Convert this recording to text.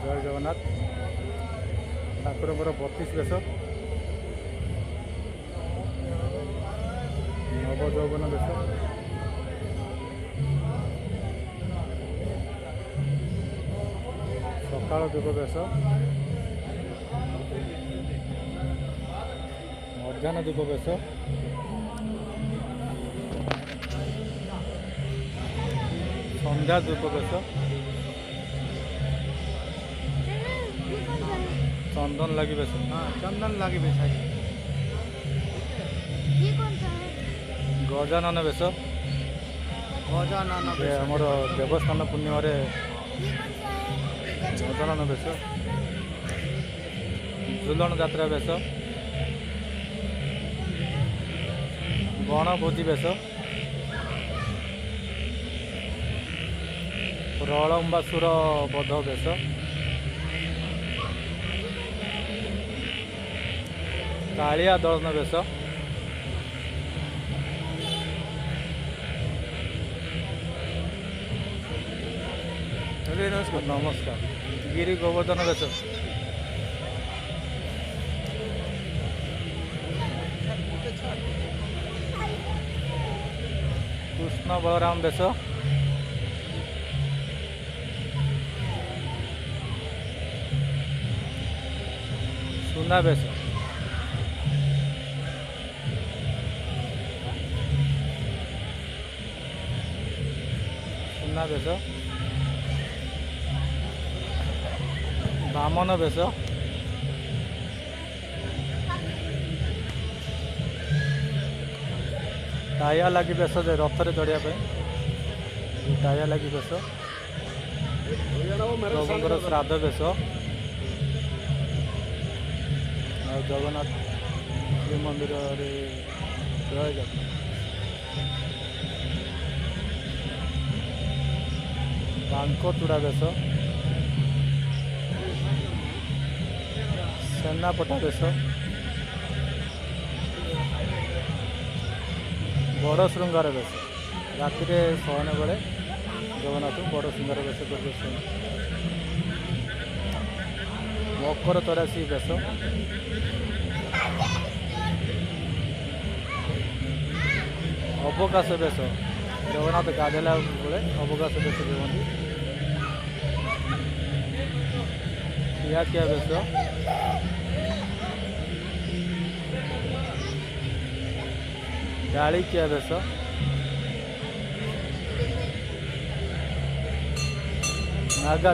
जय जगन्नाथ ठाकुर 32 बेश नव यौवन बेश सकाल दीप बेश मध्याह्न दीप बेश संध्या दीप बेश चंदन लगी बेश। हाँ चंदन लगी बेश। ये कौन सा है? गजानन बेश गजानन बेश आमर देवस्थान पूर्णिमा ये कौन सा है? गजानन बेश झुलन यात्रा बेश गणभोजी बेश प्रलम्बासुर बध बेश कालिया दलन बेश नमस्कार गिरी गोवर्धन बेश कृष्ण बलराम बेश सुना बेश सुना बेश बामन बेश टाया लगी बेश रथरे चढ़िया टाया लगी बेश प्रभुंर श्राद्ध बेश जगन्नाथ श्रीमंदिर जय जगन्नाथ बांक चूड़ा बेश सेनापटा बेश बड़ श्रृंगार बेश राति शयन बेले जगन्नाथ बड़ श्रृंगार बेश प्रदर्शन मकर 83 बेश अवकाश बेश जगन्नाथ गाधेला बेले अवकाश बेश दिखती खियाखिया बेश डालिकिया बेश नागा